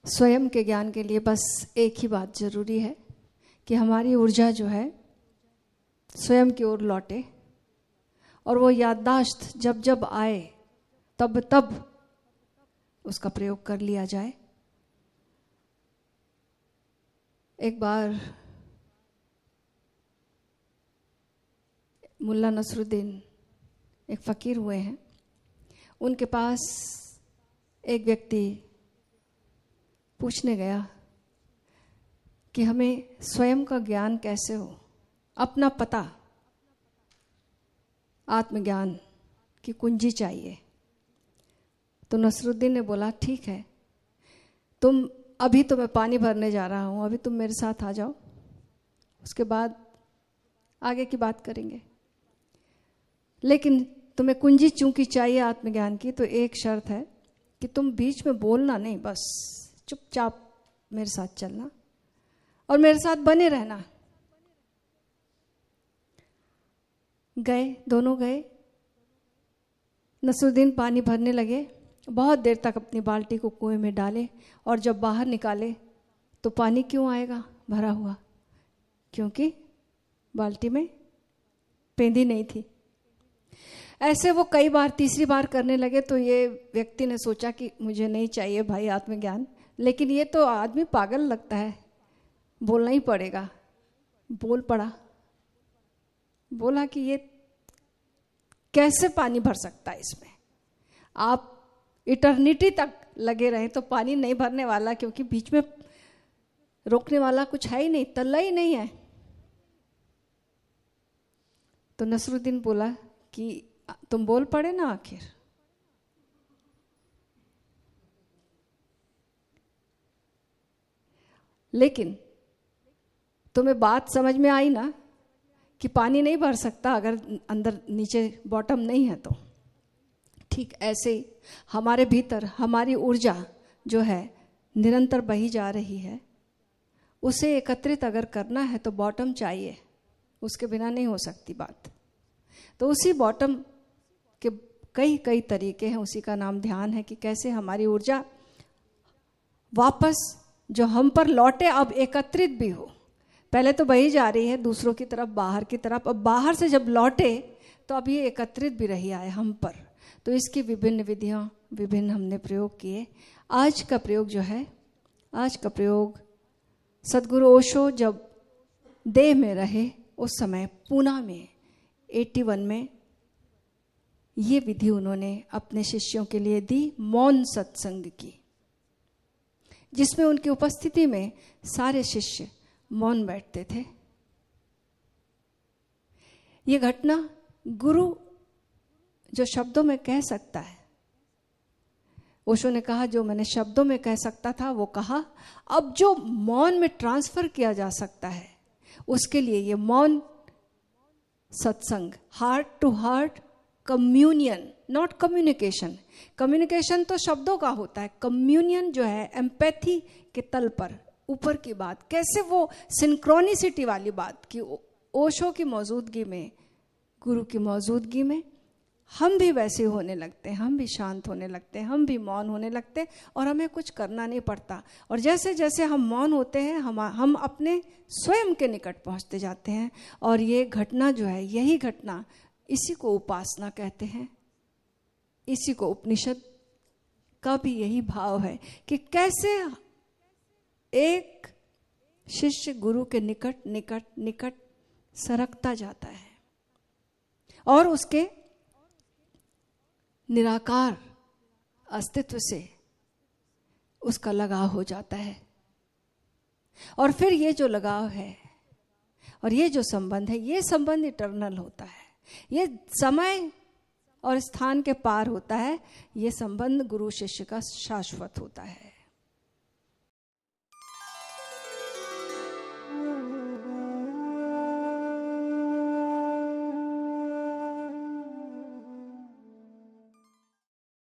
स्वयं के ज्ञान के लिए बस एक ही बात जरूरी है कि हमारी ऊर्जा जो है स्वयं की ओर लौटे और वो याददाश्त जब जब आए तब तब उसका प्रयोग कर लिया जाए। एक बार मुल्ला नसरुद्दीन एक फ़कीर हुए हैं, उनके पास एक व्यक्ति पूछने गया कि हमें स्वयं का ज्ञान कैसे हो, अपना पता, आत्मज्ञान की कुंजी चाहिए। तो नसरुद्दीन ने बोला ठीक है, अभी तो मैं पानी भरने जा रहा हूँ, अभी तुम मेरे साथ आ जाओ, उसके बाद आगे की बात करेंगे। लेकिन तुम्हें कुंजी चूंकि चाहिए आत्मज्ञान की, तो एक शर्त है कि तुम बीच में बोलना नहीं, बस चुपचाप मेरे साथ चलना और मेरे साथ बने रहना। गए, दोनों गए। नसरुद्दीन पानी भरने लगे, बहुत देर तक अपनी बाल्टी को कुएं में डाले और जब बाहर निकाले तो पानी क्यों आएगा भरा हुआ? क्योंकि बाल्टी में पेंदी नहीं थी। ऐसे वो कई बार, तीसरी बार करने लगे तो ये व्यक्ति ने सोचा कि मुझे नहीं चाहिए भाई आत्मज्ञान, लेकिन ये तो आदमी पागल लगता है, बोलना ही पड़ेगा। बोल पड़ा, बोला कि ये कैसे पानी भर सकता है इसमें, आप इटर्निटी तक लगे रहे तो पानी नहीं भरने वाला, क्योंकि बीच में रोकने वाला कुछ है ही नहीं, तल्ला ही नहीं है। तो नसरुद्दीन बोला कि तुम बोल पड़े ना आखिर। लेकिन तुम्हें बात समझ में आई ना कि पानी नहीं भर सकता अगर अंदर नीचे बॉटम नहीं है तो। ठीक ऐसे ही हमारे भीतर हमारी ऊर्जा जो है निरंतर बही जा रही है, उसे एकत्रित अगर करना है तो बॉटम चाहिए, उसके बिना नहीं हो सकती बात। तो उसी बॉटम के कई कई तरीके हैं, उसी का नाम ध्यान है कि कैसे हमारी ऊर्जा वापस जो हम पर लौटे, अब एकत्रित भी हो। पहले तो बही जा रही है दूसरों की तरफ, बाहर की तरफ, अब बाहर से जब लौटे तो अब ये एकत्रित भी रही आए हम पर। तो इसकी विभिन्न विधियां, विभिन्न हमने प्रयोग किए। आज का प्रयोग जो है, आज का प्रयोग सदगुरु ओशो जब देह में रहे उस समय पूना में 81 में ये विधि उन्होंने अपने शिष्यों के लिए दी, मौन सत्संग की, जिसमें उनकी उपस्थिति में सारे शिष्य मौन बैठते थे। ये घटना गुरु जो शब्दों में कह सकता है, ओशो ने कहा जो मैंने शब्दों में कह सकता था वो कहा, अब जो मौन में ट्रांसफर किया जा सकता है उसके लिए ये मौन सत्संग, heart to heart communion, not communication. Communication तो शब्दों का होता है, कम्युनियन जो है एम्पैथी के तल पर, ऊपर की बात, कैसे वो सिंक्रोनिसिटी वाली बात कि ओशो की मौजूदगी में, गुरु की मौजूदगी में हम भी वैसे होने लगते हैं, हम भी शांत होने लगते हैं, हम भी मौन होने लगते हैं और हमें कुछ करना नहीं पड़ता। और जैसे जैसे हम मौन होते हैं हम अपने स्वयं के निकट पहुंचते जाते हैं। और ये घटना जो है, यही घटना, इसी को उपासना कहते हैं, इसी को उपनिषद का भी यही भाव है कि कैसे एक शिष्य गुरु के निकट निकट निकट सरकता जाता है और उसके निराकार अस्तित्व से उसका लगाव हो जाता है। और फिर ये जो लगाव है और ये जो संबंध है, ये संबंध इटर्नल होता है, ये समय और स्थान के पार होता है, ये संबंध गुरु शिष्य का शाश्वत होता है।